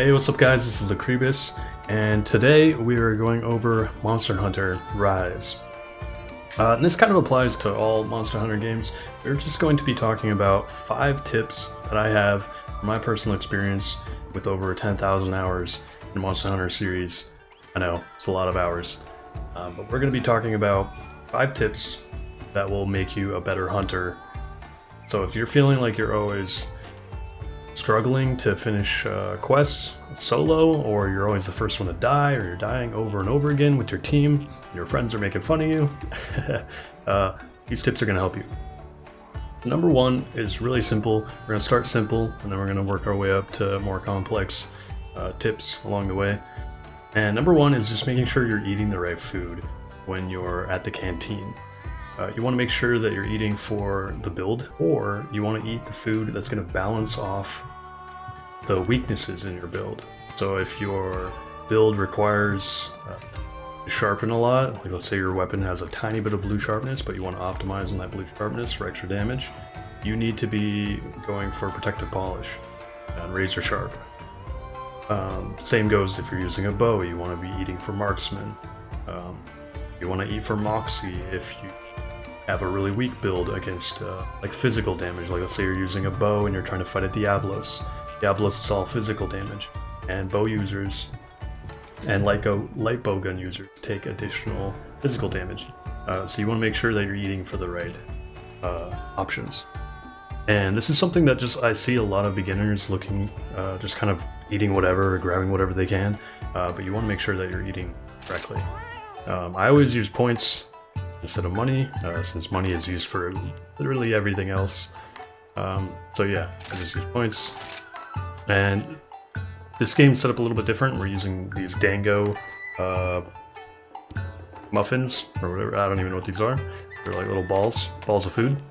Hey, what's up guys, this is Lacrebus, and today we are going over Monster Hunter Rise. And this kind of applies to all Monster Hunter games. We're just going to be talking about 5 tips that I have from my personal experience with over 10,000 hours in the Monster Hunter series. I know, it's a lot of hours. But we're going to be talking about 5 tips that will make you a better hunter. So if you're feeling like you're always struggling to finish quests solo, or you're always the first one to die, or you're dying over and over again with your team, and your friends are making fun of you, these tips are going to help you. Number 1 is really simple. We're going to start simple, and then we're going to work our way up to more complex tips along the way. And number 1 is just making sure you're eating the right food when you're at the canteen. You want to make sure that you're eating for the build, or you want to eat the food that's going to balance off the weaknesses in your build. So if your build requires sharpen a lot, like let's say your weapon has a tiny bit of blue sharpness, but you want to optimize on that blue sharpness for extra damage, you need to be going for protective polish and razor sharp. Same goes if you're using a bow, you want to be eating for marksman. You want to eat for moxie if you have a really weak build against like physical damage. Like let's say you're using a bow and you're trying to fight a Diablos. Diablos is all physical damage, and bow users and light bow gun users take additional physical damage. So you want to make sure that you're eating for the right options. And this is something that I see a lot of beginners looking, just kind of eating whatever or grabbing whatever they can, but you want to make sure that you're eating correctly. I always use points instead of money, since money is used for literally everything else. So yeah, I just use points. And this game's set up a little bit different. We're using these Dango muffins, or whatever. I don't even know what these are. They're like little balls of food.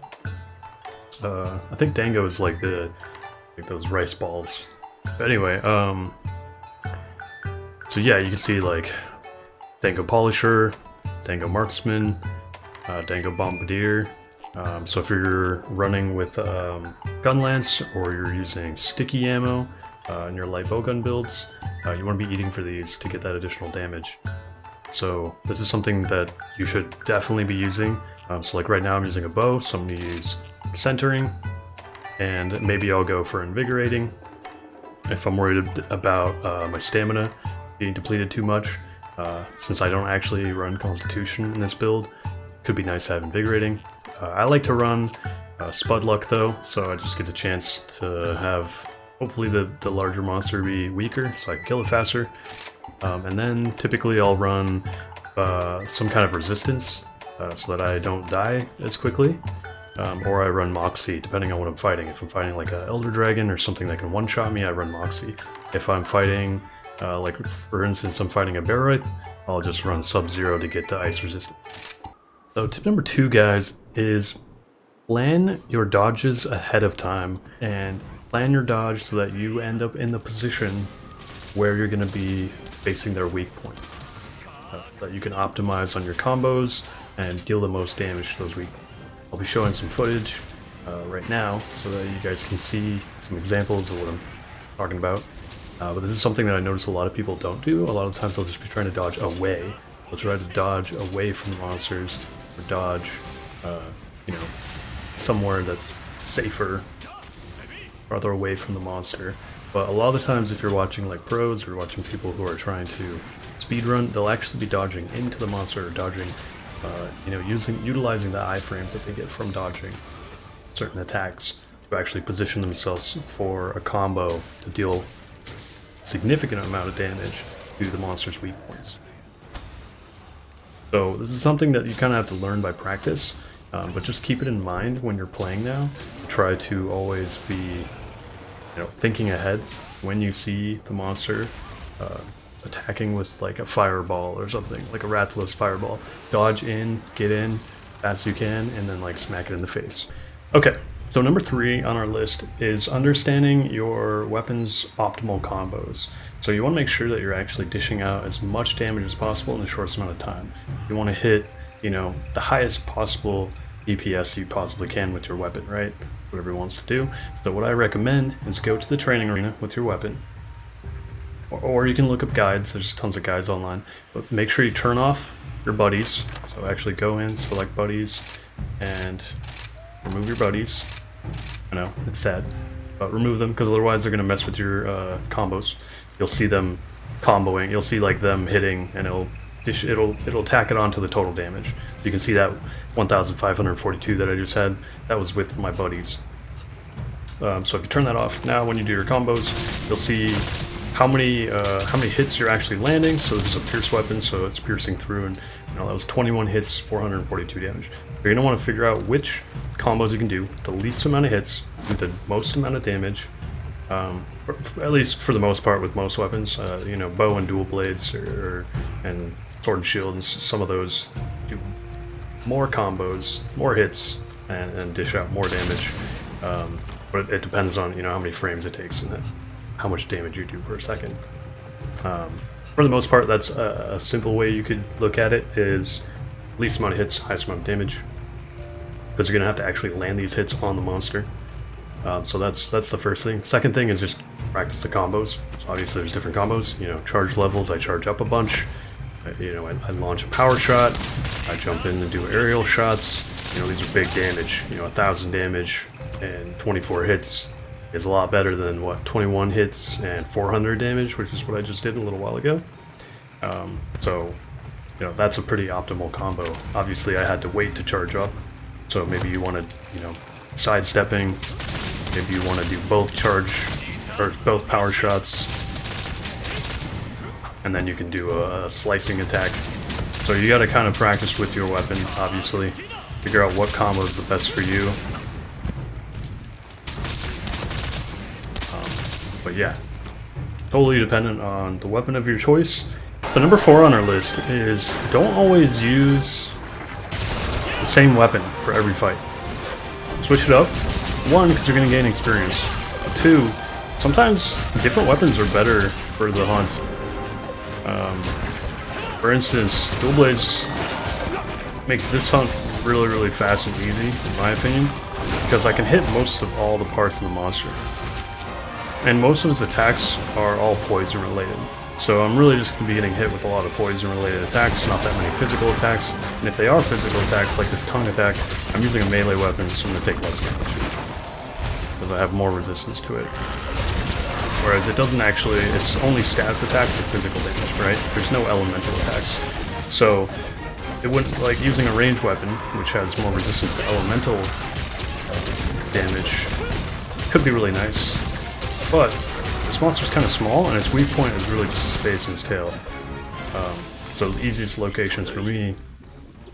I think Dango is like those rice balls. But anyway, so yeah, you can see like Dango Polisher, Dango Marksman, Dango Bombardier. So if you're running with gun lance, or you're using sticky ammo in your light bowgun builds, you want to be eating for these to get that additional damage. So this is something that you should definitely be using. So like right now I'm using a bow, so I'm going to use centering, and maybe I'll go for invigorating if I'm worried about my stamina being depleted too much. Since I don't actually run Constitution in this build, it could be nice to have invigorating. I like to run Spud Luck though, so I just get the chance to have hopefully the larger monster be weaker, so I can kill it faster. And then typically I'll run some kind of resistance, so that I don't die as quickly. Or I run Moxie, depending on what I'm fighting. If I'm fighting like an Elder Dragon or something that can one-shot me, I run Moxie. If I'm fighting, like for instance, I'm fighting a Baroith, I'll just run Sub-Zero to get the ice resistance. So tip number 2, guys, is plan your dodges ahead of time, and plan your dodge so that you end up in the position where you're going to be facing their weak point. That you can optimize on your combos and deal the most damage to those weak points. I'll be showing some footage right now so that you guys can see some examples of what I'm talking about. But this is something that I notice a lot of people don't do. A lot of times they'll just be trying to dodge away. They'll try to dodge away from the monsters, or dodge, somewhere that's safer, farther away from the monster. But a lot of the times if you're watching like pros, or watching people who are trying to speedrun, they'll actually be dodging into the monster, or dodging, utilizing the iframes that they get from dodging certain attacks to actually position themselves for a combo to deal a significant amount of damage to the monster's weak points. So this is something that you kind of have to learn by practice, but just keep it in mind when you're playing now. Try to always be, thinking ahead when you see the monster attacking with like a fireball or something, like a Rathalos fireball. Dodge in, get in, fast as you can, and then like smack it in the face. Okay, so number 3 on our list is understanding your weapon's optimal combos. So you want to make sure that you're actually dishing out as much damage as possible in the shortest amount of time. You want to hit, the highest possible DPS you possibly can with your weapon, right? Whatever it wants to do. So what I recommend is go to the training arena with your weapon, or you can look up guides. There's tons of guides online. But make sure you turn off your buddies. So actually go in, select buddies, and remove your buddies. I know, it's sad, but remove them because otherwise they're going to mess with your combos. You'll see them comboing. You'll see like them hitting, and it'll tack it onto the total damage. So you can see that 1,542 that I just had. That was with my buddies. So if you turn that off now, when you do your combos, you'll see how many hits you're actually landing. So this is a pierce weapon, so it's piercing through, and that was 21 hits, 442 damage. You're gonna want to figure out which combos you can do the least amount of hits with the most amount of damage. At least for the most part with most weapons, bow and dual blades and sword and shield, and some of those do more combos, more hits, and dish out more damage. But it depends on how many frames it takes and how much damage you do per second. For the most part, that's a simple way you could look at it: is least amount of hits, highest amount of damage, because you're gonna have to actually land these hits on the monster. So that's the first thing. Second thing is just practice the combos. So obviously there's different combos. Charge levels. I charge up a bunch. I launch a power shot. I jump in and do aerial shots. These are big damage. 1,000 damage and 24 hits is a lot better than 21 hits and 400 damage, which is what I just did a little while ago. So that's a pretty optimal combo. Obviously I had to wait to charge up, so maybe you want to sidestepping, maybe you want to do both charge or both power shots, and then you can do a slicing attack. So you got to kind of practice with your weapon, obviously, figure out what combo is the best for you. But yeah, totally dependent on the weapon of your choice. The number 4 on our list is don't always use the same weapon for every fight. Switch it up. 1, because you're going to gain experience. 2, sometimes different weapons are better for the hunt. For instance, dual blades makes this hunt really, really fast and easy, in my opinion, because I can hit most of all the parts of the monster. And most of his attacks are all poison related. So I'm really just going to be getting hit with a lot of poison related attacks, not that many physical attacks. And if they are physical attacks, like this tongue attack, I'm using a melee weapon, so I'm going to take less damage, because I have more resistance to it. Whereas it doesn't actually, it's only stats attacks and physical damage, right? There's no elemental attacks. So it wouldn't, like using a ranged weapon, which has more resistance to elemental damage, could be really nice. But this monster's kind of small, and its weak point is really just his face and his tail. So the easiest locations for me,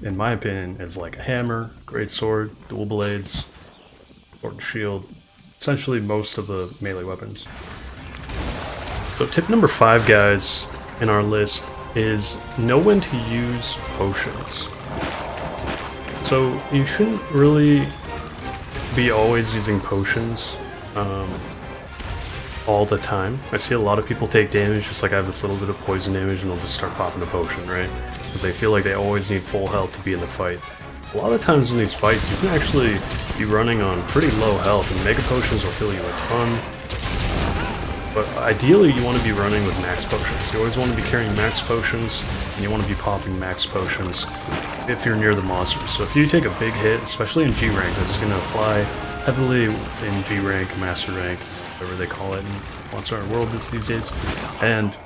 in my opinion, is like a hammer, great sword, dual blades, sword and shield, essentially most of the melee weapons. So tip number 5, guys, in our list is know when to use potions. So you shouldn't really be always using potions all the time. I see a lot of people take damage, just like I have this little bit of poison damage, and they'll just start popping a potion, right? Because they feel like they always need full health to be in the fight. A lot of times in these fights, you can actually be running on pretty low health, and mega potions will heal you a ton. But ideally, you want to be running with max potions. You always want to be carrying max potions, and you want to be popping max potions if you're near the monster. So if you take a big hit, especially in G rank, this is going to apply heavily in G rank, Master rank, whatever they call it in Monster Hunter World these days. And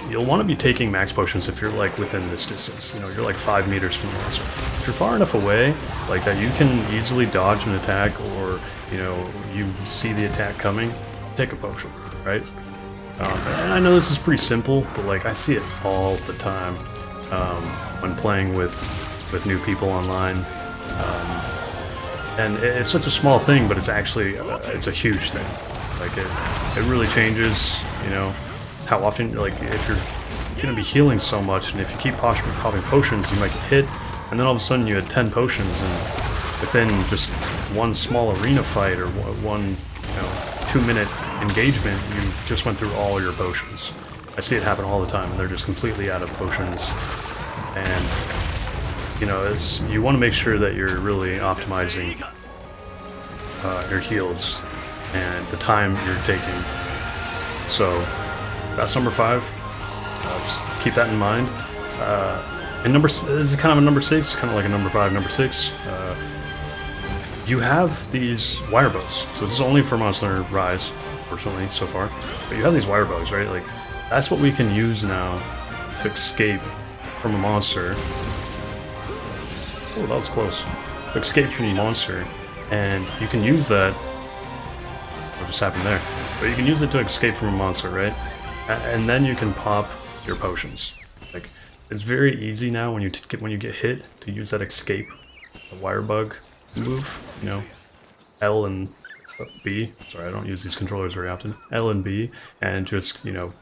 you'll want to be taking max potions if you're like within this distance. You're like 5 meters from the monster. If you're far enough away, like that you can easily dodge an attack, or you see the attack coming, take a potion, right? And I know this is pretty simple, but like I see it all the time when playing with new people online. And it's such a small thing, but it's actually it's a huge thing. Like it really changes, how often, like if you're going to be healing so much, and if you keep popping potions, you might get hit, and then all of a sudden you had 10 potions, and within just one small arena fight or one 2-minute engagement, you just went through all your potions. I see it happen all the time, and they're just completely out of potions. And you want to make sure that you're really optimizing your heals and the time you're taking. So That's number 5. Just keep that in mind. And this is kind of a number 6, kind of like a number 5, number 6. You have these wire bows. So this is only for Monster Hunter Rise, fortunately, so far. But you have these wire bows, right? Like, that's what we can use now to escape from a monster. Oh, that was close. To escape from a monster. And you can use that... What just happened there? But you can use it to escape from a monster, right? And then you can pop your potions. Like, it's very easy now when you get hit to use that escape, the wire bug move, you know, L and B. Sorry, I don't use these controllers very often. L and B, and just, you know,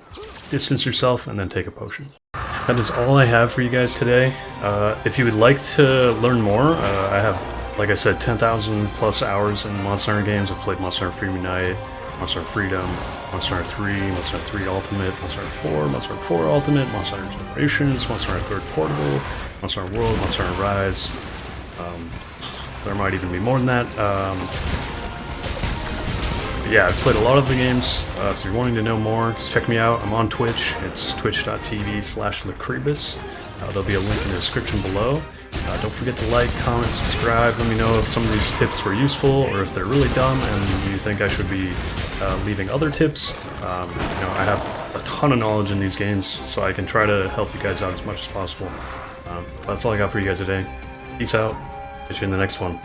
distance yourself and then take a potion. That is all I have for you guys today. If you would like to learn more, I have, like I said, 10,000 plus hours in Monster Hunter games. I've played Monster Hunter Free Unite, Monster Hunter Freedom, Monster Hunter 3, Monster Hunter 3 Ultimate, Monster Hunter 4, Monster Hunter 4 Ultimate, Monster Hunter Generations, Monster Hunter 3rd Portable, Monster Hunter World, Monster Hunter Rise. There might even be more than that. Yeah, I've played a lot of the games. If you're wanting to know more, just check me out. I'm on Twitch. It's twitch.tv/Lacrebus. There'll be a link in the description below. Don't forget to like, comment, subscribe. Let me know if some of these tips were useful or if they're really dumb and you think I should be leaving other tips. You know, I have a ton of knowledge in these games, so I can try to help you guys out as much as possible. That's all I got for you guys today. Peace out. Catch you in the next one.